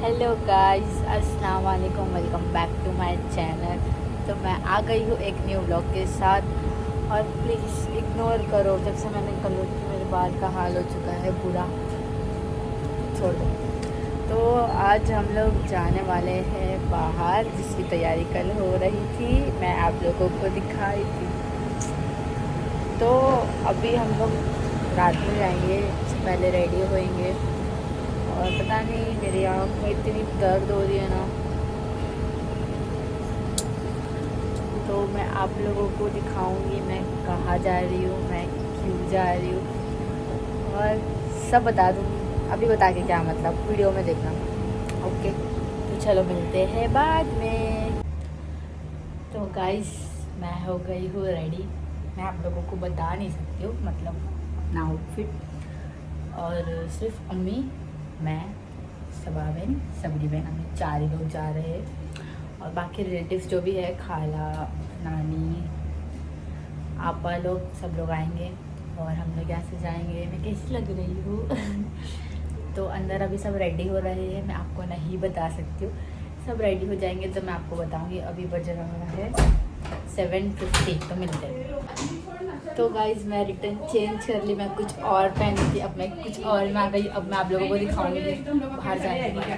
Hello guys, अस्सलाम वालेकुम। Welcome back to my channel. तो मैं आ गई हूँ एक न्यू ब्लॉग के साथ, और प्लीज़ इग्नोर करो जब से मैंने कल उठ के मेरे बाल का हाल हो चुका है पूरा। छोड़ दो। तो आज हम लोग जाने वाले हैं बाहर, जिसकी तैयारी कल हो रही थी, मैं आप लोगों को दिखाई थी। तो अभी हम लोग रात में जाएंगे, उससे पहले रेडी होएंगे। और पता नहीं मेरी आँख में इतनी दर्द हो रही है ना, तो मैं आप लोगों को दिखाऊंगी मैं कहाँ जा रही हूँ, मैं क्यों जा रही हूँ, और सब बता दूँगी। अभी बता के क्या मतलब, वीडियो में देखना। ओके, तो चलो मिलते हैं बाद में। तो गाइस, मैं हो गई हूँ रेडी। मैं आप लोगों को बता नहीं सकती हूँ मतलब अपना आउटफिट। और सिर्फ अम्मी, मैं, सबा बहन, सबरी बहन, हम 4 ही लोग जा रहे हैं। और बाकी रिलेटिव्स जो भी है, खाला, नानी, आपा लोग, सब लोग आएंगे। और हम लोग यहाँ से जाएंगे। मैं कैसी लग रही हूँ तो अंदर अभी सब रेडी हो रहे हैं, मैं आपको नहीं बता सकती हूँ। सब रेडी हो जाएंगे तो मैं आपको बताऊँगी। अभी बज रहा है 7:50, तो मिलते हैं। तो गाइज, मैं रिटर्न चेंज कर ली, मैं कुछ और पहनी थी, अब मैं कुछ और में आ गई। अब मैं आप लोगों को दिखाऊंगी बाहर जाने के लिए।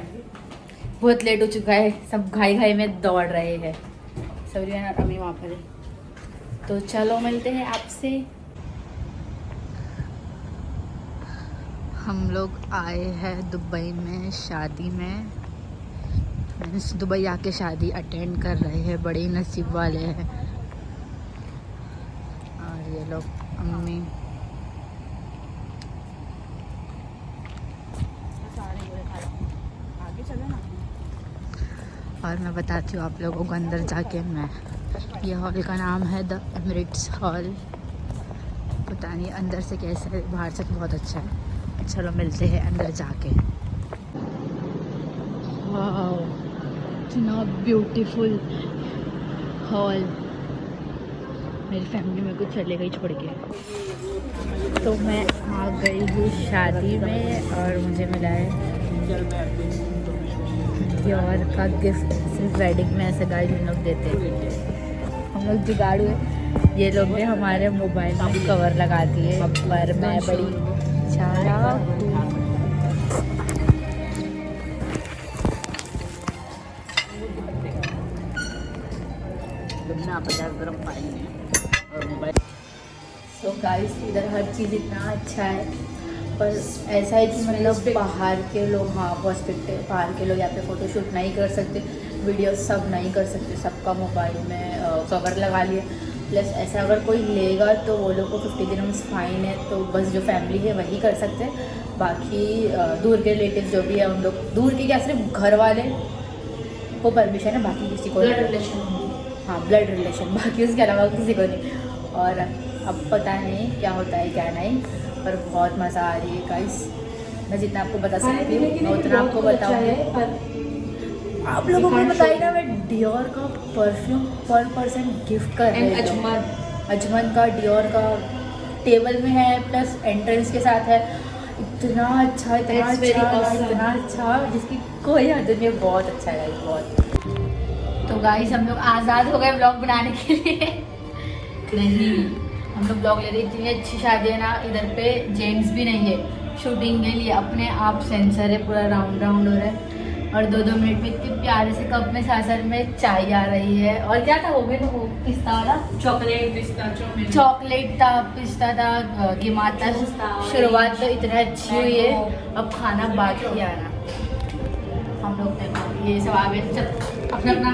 बहुत लेट हो चुका है, सब घाई घाई में दौड़ रहे हैं। सभी अभी वहाँ पर है, तो चलो मिलते हैं आपसे। हम लोग आए हैं दुबई में शादी में, मीन्स दुबई आके शादी अटेंड कर रहे हैं, बड़े ही नसीब वाले हैं। और ये लोग अम्मी, आगे चलो ना। और मैं बताती हूँ आप लोगों को अंदर जाके। मैं, ये हॉल का नाम है द एमिरेट्स हॉल। पता नहीं अंदर से कैसे है, बाहर से तो बहुत अच्छा है। चलो मिलते हैं अंदर जाके। वाह, इतना ब्यूटीफुल हॉल। मेरी फैमिली मेरे को चले गई छोड़ के। तो मैं आ गई हूँ शादी में, और मुझे मिला है दियोर का गिफ्ट। सिर्फ वेडिंग में ऐसे गाइस हम लोग देते हैं। हम लोग जुगाड़ू है। ये लोग ने हमारे मोबाइल में कवर लगा दिए, पर मैं बड़ी चालाक हूँ। तो गाइस, इधर हर चीज़ इतना अच्छा है, पर ऐसा है कि मतलब बाहर के लोग, हाँ पर्सपेक्टिव, बाहर के लोग यहाँ पे फ़ोटोशूट नहीं कर सकते, वीडियो सब नहीं कर सकते, सबका मोबाइल में कवर लगा लिए। प्लस ऐसा अगर कोई लेगा तो वो लोग को 50 दिरहम्स फाइन है। तो बस जो फैमिली है वही कर सकते हैं। बाकी दूर के रिलेटिव जो भी है, उन लोग, दूर के क्या, सिर्फ घर वाले को परमिशन है, बाकी किसी को नहीं। हाँ, ब्लड रिलेशन, बाकी उसके अलावा किसी को नहीं। और अब पता नहीं क्या होता है क्या नहीं, पर बहुत मज़ा आ रही है गाइस। मैं जितना आपको बता सकती हूँ मैं उतना आपको बताऊँगी। आप लोगों को बताइए ना, मैं डियोर का परफ्यूम पर पर्सन गिफ्ट कर रही हूँ। अजमन का, डियोर का टेबल में है, प्लस एंट्रेंस के साथ है। इतना अच्छा, इतना अच्छा, इतना अच्छा, जिसकी कोई हद नहीं है। बहुत अच्छा है गाइस, बहुत। तो गाइस, हम लोग आज़ाद हो गए ब्लॉग बनाने के लिए। नहीं, हम लोग ब्लॉग ले रहे, इतनी अच्छी शादी है ना, इधर पे जेंट्स भी नहीं है शूटिंग के लिए, अपने आप सेंसर है, पूरा राउंड राउंड हो रहा है। और 2-2 मिनट में इतने प्यारे से कप में सासर में चाय आ रही है। और क्या था वो भी, तो वो पिस्ता वाला, चॉकलेट पिस्ता, चॉकलेट था, पिस्ता था, ये माता। शुरुआत तो इतना अच्छी हुई है, अब खाना बाकी आना। हम लोग देखो ये सब आ गए, अपना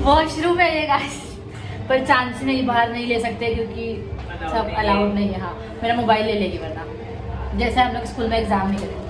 वॉशरूम है ये गाइस, पर चांस नहीं, बाहर नहीं ले सकते क्योंकि सब अलाउड नहीं है। हाँ, मेरा मोबाइल ले लेगी वरना, जैसे हम लोग स्कूल में एग्जाम नहीं करते।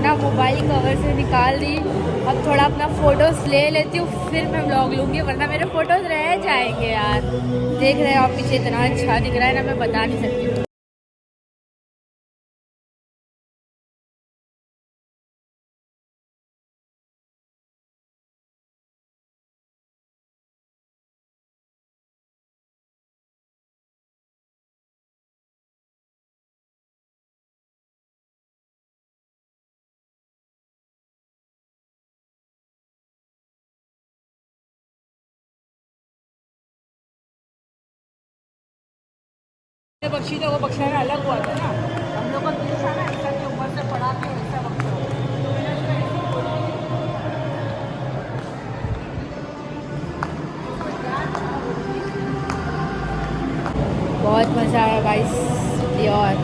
अपना मोबाइल कवर से निकाल दी। अब थोड़ा अपना फ़ोटोज़ ले लेती हूँ, फिर मैं व्लॉग लूँगी, वरना मेरे फ़ोटोज़ रह जाएंगे यार। देख रहे हो आप पीछे इतना अच्छा दिख रहा है ना, मैं बता नहीं सकती हूँ। पक्षी तो वो बक्सा अलग हुआ था ना, हम लोग का केस है ना, ऐसा के ऊपर से पड़ा के ऐसा बक्सा हुआ। बहुत मज़ा आया गाइस, और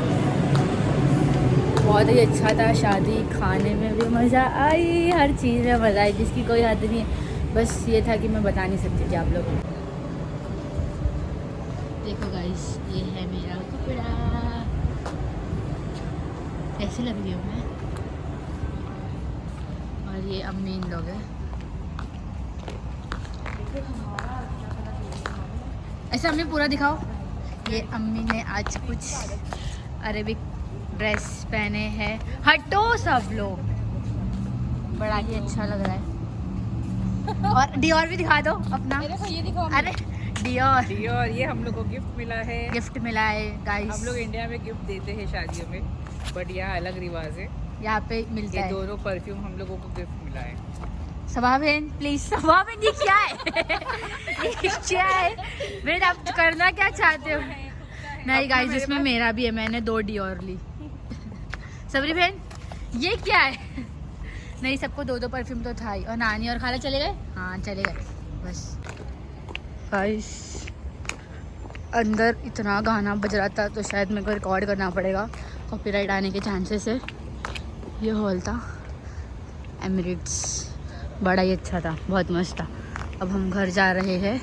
बहुत ही अच्छा था। शादी खाने में भी मज़ा आई, हर चीज़ में मज़ा आई, जिसकी कोई हद नहीं है। बस ये था कि मैं बता नहीं सकती थी आप लोग। देखो गाइस, ये है मेरा कपड़ा, ऐसे लग रही हूँ मैं। और ये अम्मी इन लोग हैं। ऐसे अम्मी पूरा दिखाओ। ये अम्मी ने आज कुछ अरेबिक ड्रेस पहने हैं। हटो सब लोग, बड़ा ही अच्छा लग रहा है। और डियोर भी दिखा दो अपना। ये दिखाओ। अरे डियोर, डियोर ये हम लोग को गिफ्ट मिला है। गिफ्ट मिला है गाइस। हम लोग इंडिया में गिफ्ट देते हैं शादियों में, बट यहाँ अलग रिवाज है। यहाँ पे मिलता ये है। दोनों परफ्यूम हम लोगों को गिफ्ट मिला है। सभा बहन प्लीज, सभा बहन ये क्या है? ये क्या है बहन, आप करना क्या चाहते हो? नहीं गाइस, जिसमें मेरा भी है, मैंने 2 डियोर ली। सबरी बहन ये क्या है? नहीं, सबको 2-2 परफ्यूम तो था ही। और नानी और खाला चले गए? हाँ चले गए बस। गाइस अंदर इतना गाना बज रहा था, तो शायद मेरे को रिकॉर्ड करना पड़ेगा, कॉपीराइट आने के चांसेस है। ये हॉल था एमिरेट्स, बड़ा ही अच्छा था, बहुत मस्त था। अब हम घर जा रहे हैं।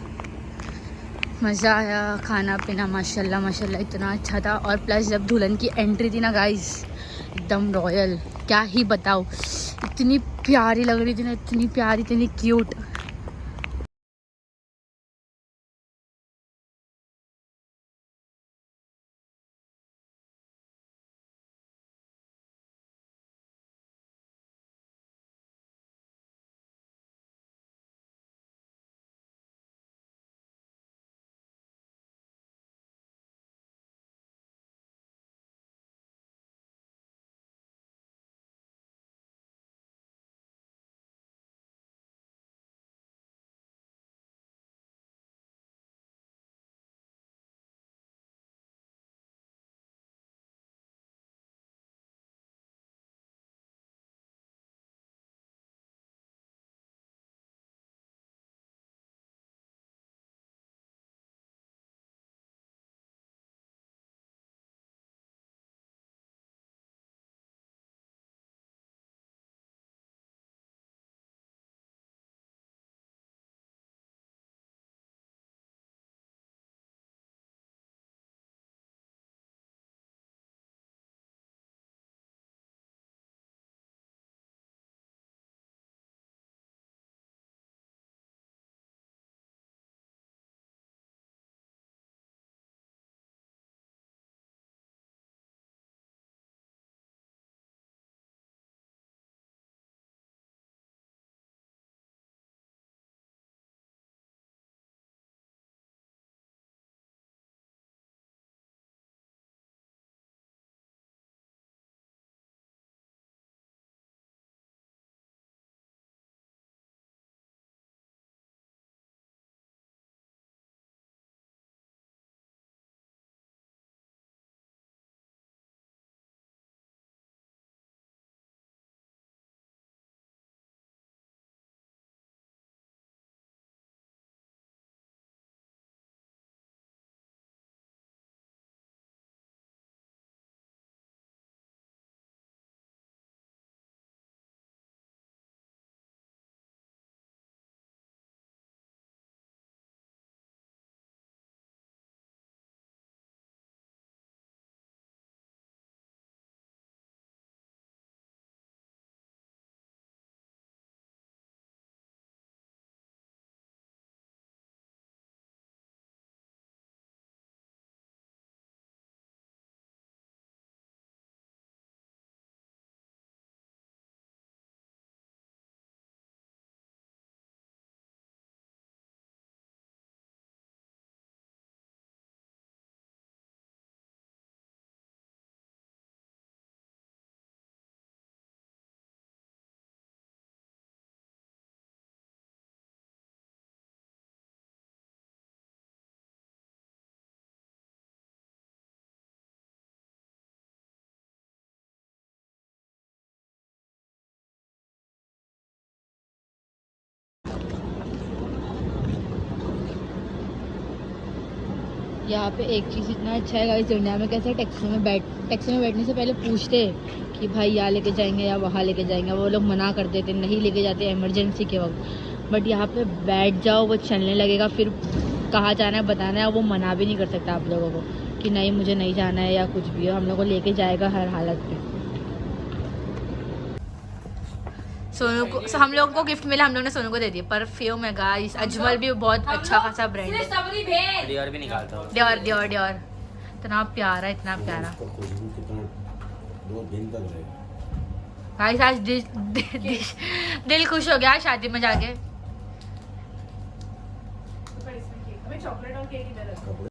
मज़ा आया, खाना पीना माशाल्लाह माशाल्लाह इतना अच्छा था। और प्लस जब दुल्हन की एंट्री थी ना गाइस, एकदम रॉयल, क्या ही बताओ, इतनी प्यारी लग रही थी ना, इतनी प्यारी, इतनी क्यूट। यहाँ पे एक चीज़ इतना अच्छा है गाइस, इंडिया में कैसे टैक्सी में बैठने से पहले पूछते हैं कि भाई यहाँ लेके जाएंगे या वहाँ लेके जाएंगे, वो लोग मना कर देते, नहीं लेके जाते इमरजेंसी के वक्त। बट यहाँ पे बैठ जाओ, वो चलने लगेगा, फिर कहाँ जाना है बताना है, वो मना भी नहीं कर सकता आप लोगों को कि नहीं मुझे नहीं जाना है या कुछ भी हो, हम लोग को लेके जाएगा हर हालत में। सोनू को हम लोगों को गिफ्ट मिला, हम लोग ने सोनू को दे दिया परफ्यूम है गाइस। अजमल भी बहुत अच्छा खासा ब्रांड है। डियोर भी निकालता हूँ। डियोर इतना प्यारा, इतना प्यारा खुशबू कितना 2 दिन तक रहेगा गाइस। आज दिल खुश हो गया शादी में जाके। चॉकलेट और केक इधर है।